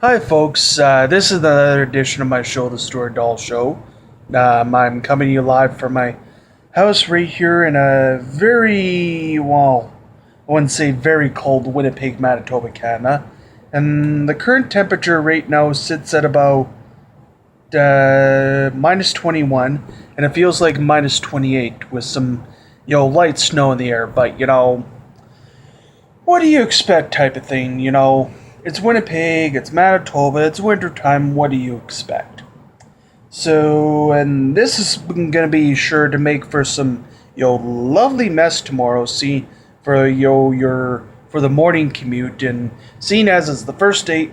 Hi, folks. This is another edition of my show, The Stuart Doll Show. I'm coming to you live from my house right here in a I wouldn't say very cold Winnipeg, Manitoba, Canada. And the current temperature right now sits at about minus 21, and it feels like minus 28 with some, light snow in the air. But, what do you expect type of thing, It's Winnipeg, it's Manitoba, it's wintertime, what do you expect? So, and this is going to be sure to make for some, lovely mess tomorrow, see, for, for the morning commute, and seeing as it's the first day,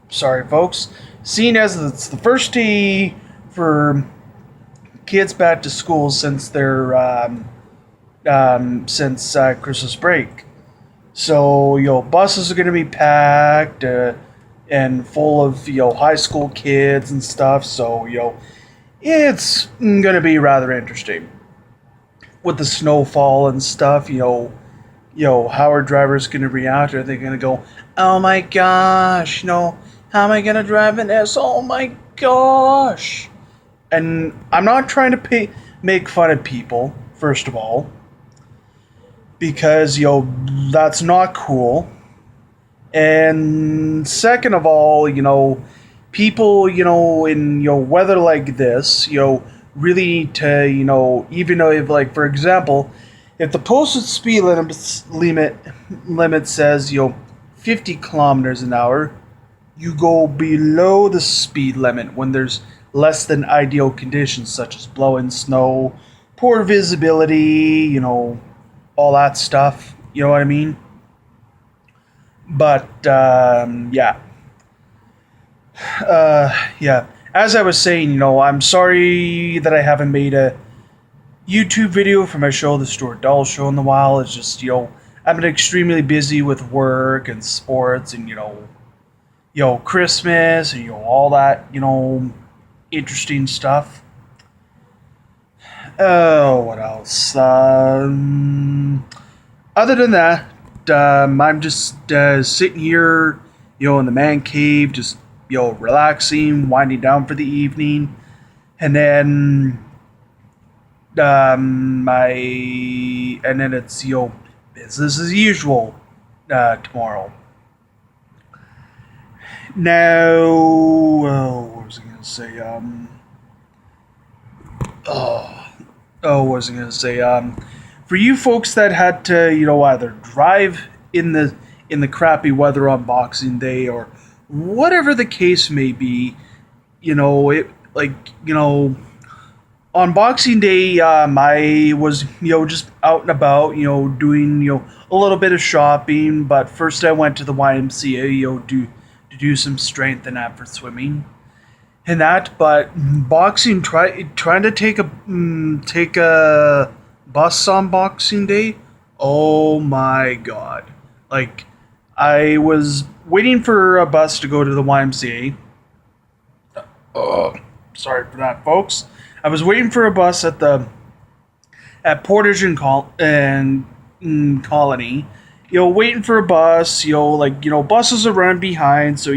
sorry folks, seeing as it's the first day for kids back to school since Christmas break. So, buses are going to be packed and full of, high school kids and stuff. So, it's going to be rather interesting. With the snowfall and stuff, how are drivers going to react? Are they going to go, oh my gosh, how am I going to drive in this? Oh my gosh. And I'm not trying to make fun of people, first of all, because that's not cool. And second of all, people in weather like this, really need to, even though if, like, for example, if the posted speed limit says 50 kilometers an hour, you go below the speed limit when there's less than ideal conditions such as blowing snow, poor visibility, all that stuff. You know what I mean? But yeah, yeah. As I was saying, I'm sorry that I haven't made a YouTube video for my show, The Stuart Doll Show, in a while. It's just I've been extremely busy with work and sports and Christmas and all that interesting stuff. Oh, what else? Other than that, I'm just sitting here, in the man cave, just relaxing, winding down for the evening, and then it's business as usual tomorrow. Now, what was I gonna say? What was I gonna say? For you folks that had to, either drive in the crappy weather on Boxing Day or whatever the case may be, it like on Boxing Day, I was just out and about, doing a little bit of shopping. But first, I went to the YMCA, to do some strength and that for swimming and that. But trying to take a bus on Boxing Day. Oh my god! Like, I was waiting for a bus to go to the YMCA. Sorry for that, folks. I was waiting for a bus at Portage and Colony. Waiting for a bus. Buses are running behind, so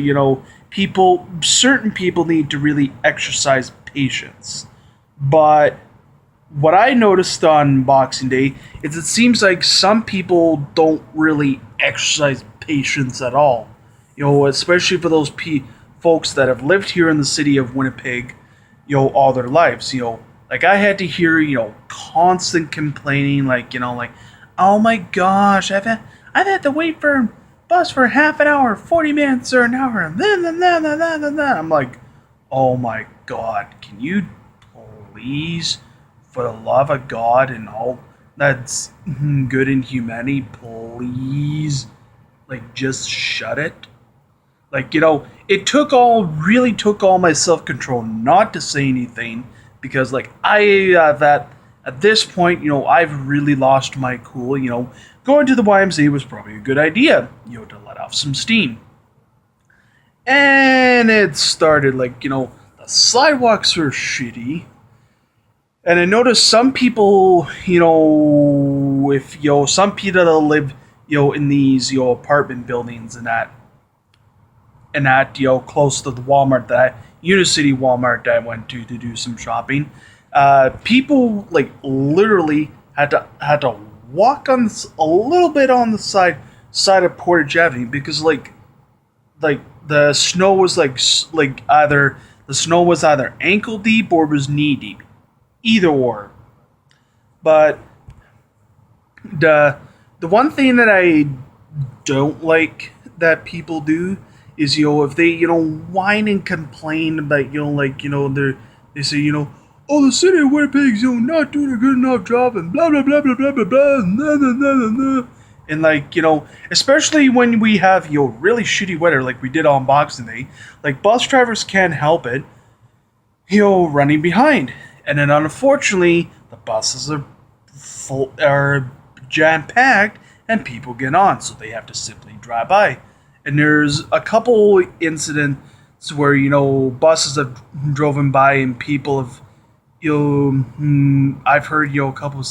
certain people need to really exercise patience. But what I noticed on Boxing Day is it seems like some people don't really exercise patience at all. Especially for those folks that have lived here in the city of Winnipeg, all their lives. Like I had to hear, constant complaining, like, oh my gosh, I've had to wait for a bus for half an hour, 40 minutes, or an hour, and then. I'm like, oh my god, can you please, for the love of God and all that's good in humanity, please, like, just shut it. Like, it really took all my self-control not to say anything, because, like, at this point, I've really lost my cool. Going to the YMCA was probably a good idea, to let off some steam. And it started, like, the sidewalks are shitty. And I noticed some people, if, some people that live, in these, apartment buildings and that, and at close to the Walmart that Unicity Walmart that I went to do some shopping. People like literally had to walk on a little bit on the side of Portage Avenue because like the snow was like either the snow was either ankle deep or was knee deep, either or. But the one thing that I don't like that people do is if they whine and complain about they say oh, the city of Winnipeg's not doing a good enough job and blah blah blah blah blah blah blah nah, nah, nah, nah, nah. And especially when we have really shitty weather like we did on Boxing Day, like bus drivers can't help it running behind, and then unfortunately the buses are jam packed and people get on, so they have to simply drive by. And there's a couple incidents where buses have driven by and people have I've heard a couple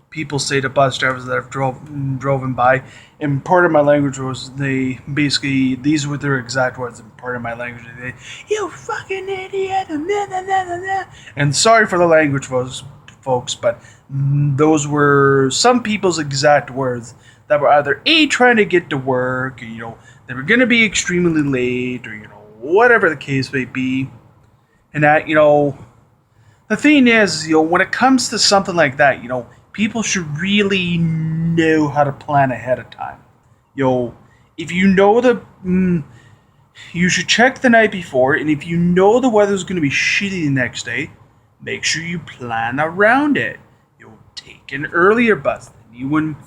people say to bus drivers that have driven by, and part of my language was they basically these were their exact words. And part of my language, they you fucking idiot, and sorry for the language, folks, but those were some people's exact words that were either trying to get to work, or, they were going to be extremely late, or whatever the case may be, and that the thing is, when it comes to something like that, people should really know how to plan ahead of time. If you know you should check the night before, and if you know the weather's going to be shitty the next day, make sure you plan around it. Take an earlier bus. Then you wouldn't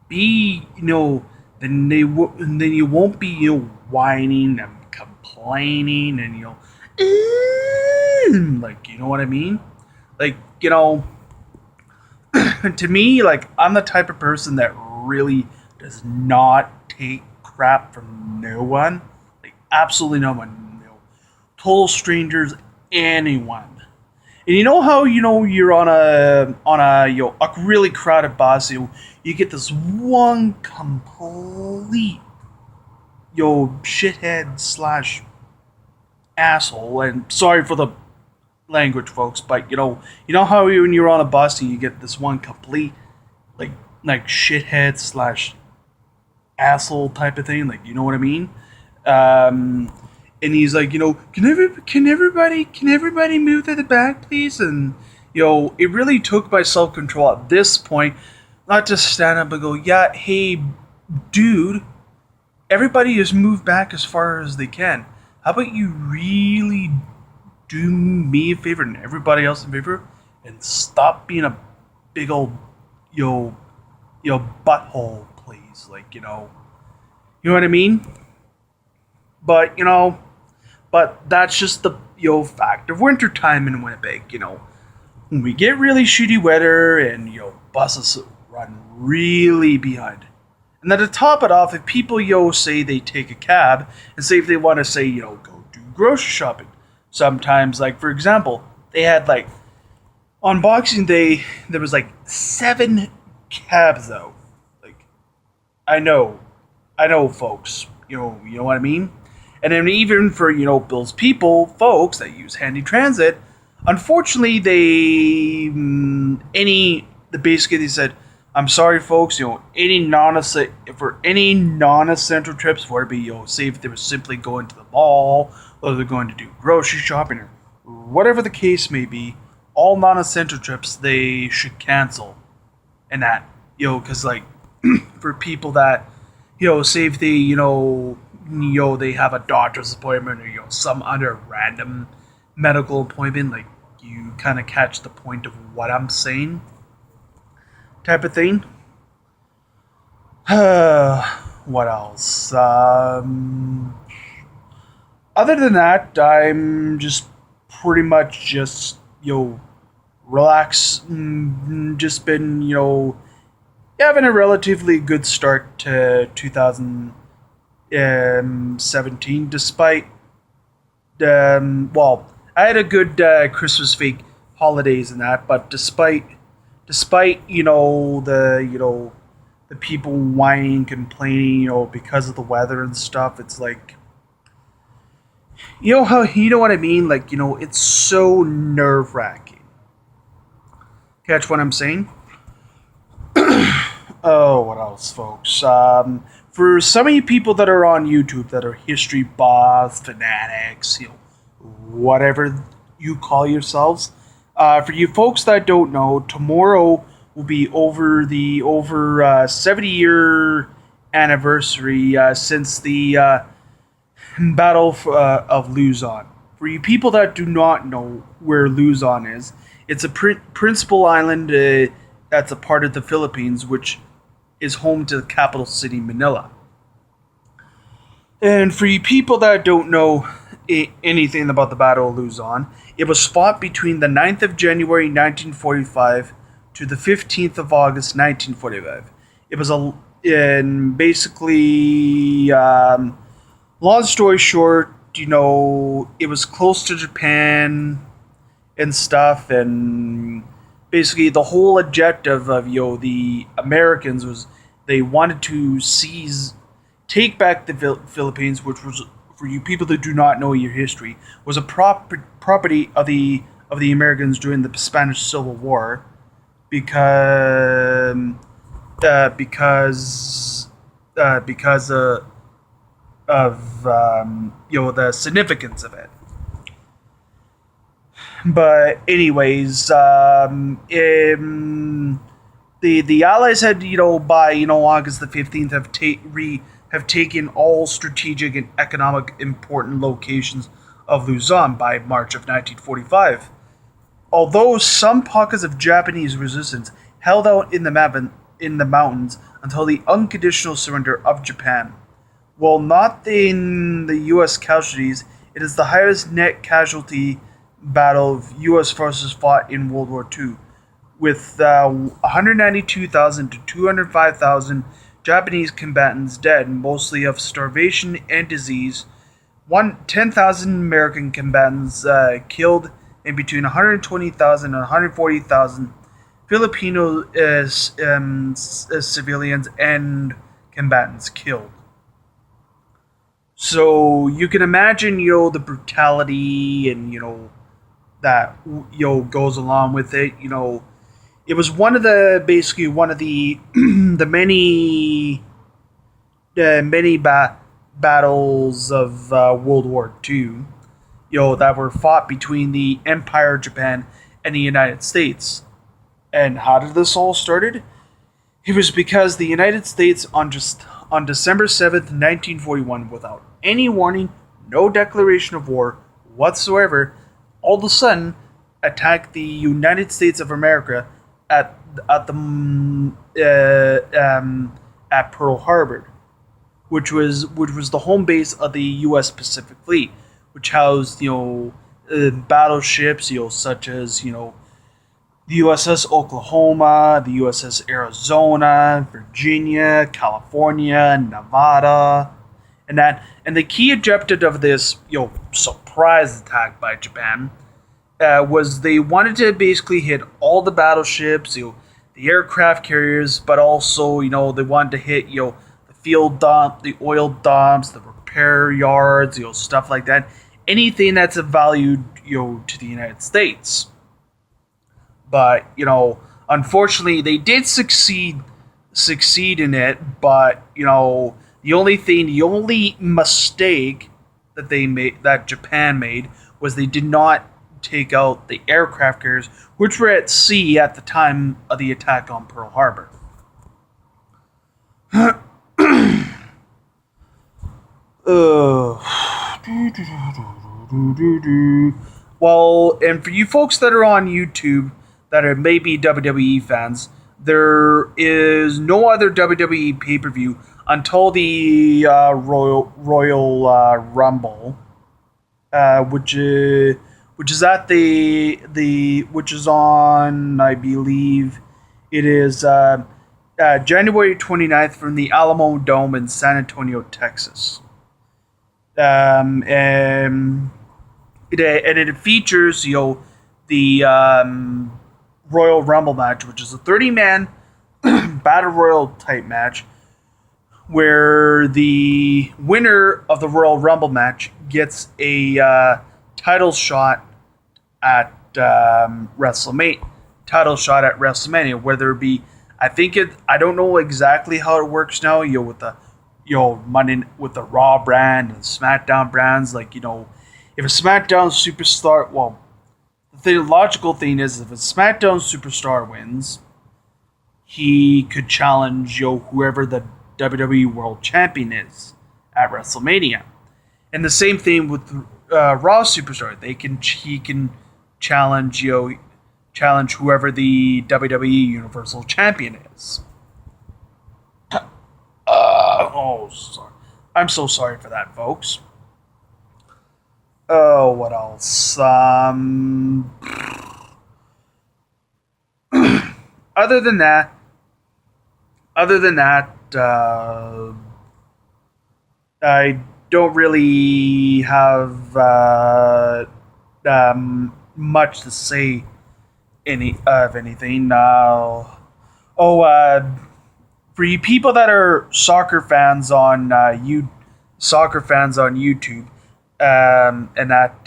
be, then you won't be, whining and complaining and like, you know what I mean? Like, to me, like, I'm the type of person that really does not take crap from no one. Like, absolutely no one. Total strangers, anyone. And you know how you're on a really crowded bus, you get this one complete shithead / asshole, and sorry for the language, folks, but you know how when you're on a bus and you get this one complete like shithead / asshole type of thing, like, you know what I mean? And he's like, can everybody move to the back, please? And it really took my self-control at this point not to stand up and go, yeah, hey, dude, everybody has moved back as far as they can. How about you really do me a favor and everybody else a favor and stop being a big old butthole, please? Like, you know what I mean? But but that's just the fact of wintertime in Winnipeg. When we get really shitty weather and buses run really behind. And then to top it off, if people say they take a cab and say if they want to say go do grocery shopping, sometimes, like, for example, they had on Boxing Day there was 7 cabs though. I know folks, you know what I mean? And then even for Bill's folks that use Handy Transit, unfortunately basically they said, I'm sorry, folks. For any non-essential trips, whether it be say if they were simply going to the mall, or they're going to do grocery shopping, or whatever the case may be, all non-essential trips they should cancel. And that because for people that say if they they have a doctor's appointment or some other random medical appointment, you kind of catch the point of what I'm saying. Type of thing. What else? Other than that, I'm just pretty much just relax. Just been having a relatively good start to 2017, despite I had a good Christmas fake holidays and that, but despite the people whining, complaining, because of the weather and stuff, it's You know how you know what I mean? Like, it's so nerve wracking. Catch what I'm saying? Oh, what else, folks? For some of you people that are on YouTube that are history buffs, fanatics, whatever you call yourselves, for you folks that don't know, tomorrow will be over 70-year anniversary since the Battle of Luzon. For you people that do not know where Luzon is, it's a principal island that's a part of the Philippines, which is home to the capital city, Manila. And for you people that don't know anything about the Battle of Luzon, it was fought between the 9th of January 1945 to the 15th of August 1945. It was and basically, long story short, it was close to Japan and stuff, and basically the whole objective of the Americans was they wanted to take back the Philippines, which was, for you people that do not know your history, was a property of the Americans during the Spanish Civil War, because of the significance of it. But anyways, the Allies had by August the 15th have taken all strategic and economic important locations of Luzon by March of 1945. Although some pockets of Japanese resistance held out in the mountains until the unconditional surrender of Japan. While not in the U.S. casualties, it is the highest net casualty battle of U.S. forces fought in World War II, with 192,000 to 205,000 Japanese combatants dead, mostly of starvation and disease. 10,000 American combatants killed, and between 120,000 and 140,000 Filipino civilians and combatants killed. So you can imagine, the brutality and that goes along with it. It was one of the the many battles of World War II, that were fought between the Empire of Japan and the United States. And how did this all started? It was because the United States on December 7th, 1941, without any warning, no declaration of war whatsoever, all of a sudden attacked the United States of America at Pearl Harbor, which was the home base of the U.S. Pacific Fleet, which housed battleships such as the USS Oklahoma, the USS Arizona, Virginia, California, Nevada, and the key objective of this surprise attack by Japan was they wanted to basically hit all the battleships, the aircraft carriers, but also they wanted to hit the field dump, the oil dumps, the repair yards, stuff like that, anything that's of value to the United States. But unfortunately, they did succeed in it. But the only mistake that Japan made was they did not take out the aircraft carriers, which were at sea at the time of the attack on Pearl Harbor. Well, and for you folks that are on YouTube that are maybe WWE fans, there is no other WWE pay-per-view until the Royal Rumble, which is at which is on, I believe it is January 29th from the Alamo Dome in San Antonio, Texas. And it features the Royal Rumble match, which is a 30-man battle royal type match, where the winner of the Royal Rumble match gets a title shot at WrestleMania, whether it be, I don't know exactly how it works now, with the Monday, with the Raw brand and SmackDown brands, like, if a SmackDown superstar, well, the logical thing is, if a SmackDown superstar wins, he could challenge whoever the WWE World Champion is at WrestleMania. And the same thing with Raw superstar. He can challenge challenge whoever the WWE Universal Champion is. Sorry. I'm so sorry for that, folks. Oh, what else? Other than that, I don't really have much to say anything now. For you people that are soccer fans on YouTube, and that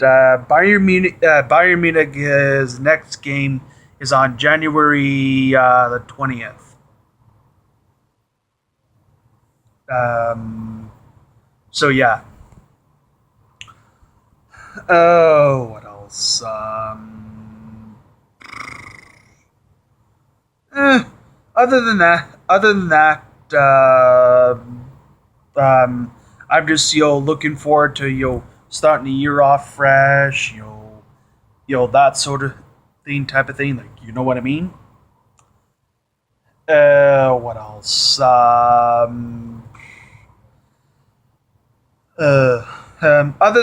Bayern Munich's next game is on January the 20th. So yeah. Oh, what else? Other than that, I'm just looking forward to starting the year off fresh, that sort of type of thing. Like, you know what I mean? What else? Other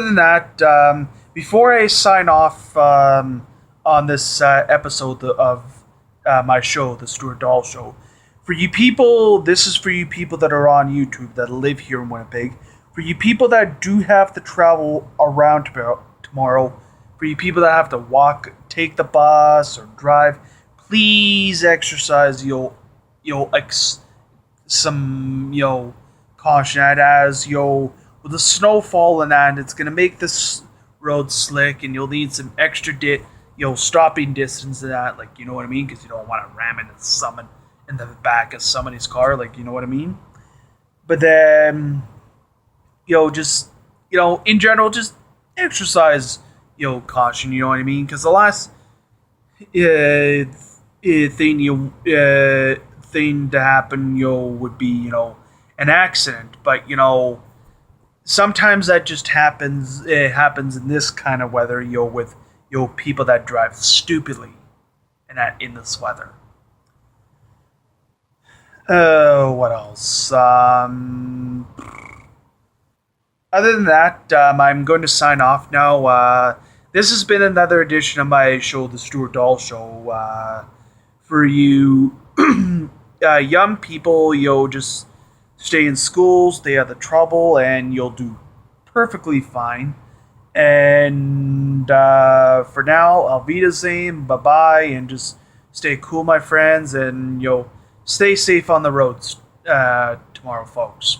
than that, before I sign off on this episode of my show, the Stuart Dahl Show, this is for you people that are on YouTube that live here in Winnipeg. For you people that do have to travel around tomorrow, for you people that have to walk, take the bus, or drive, please exercise some caution, as with the snow falling, and it's gonna make this road slick, and you'll need some extra stopping distance to that, like, you know what I mean, because you don't want to ram in the back of somebody's car, like, you know what I mean. But then, just in general, just exercise caution, you know what I mean, because the last thing to happen would be an accident, but sometimes that just happens. It happens in this kind of weather, with people that drive stupidly in this weather. What else? Other than that, I'm going to sign off now. This has been another edition of my show, The Stuart Dahl Show. For you young people, just stay in school, stay out of trouble, and you'll do perfectly fine. And for now, Auf Wiedersehen, bye-bye, and just stay cool, my friends, and stay safe on the roads tomorrow, folks.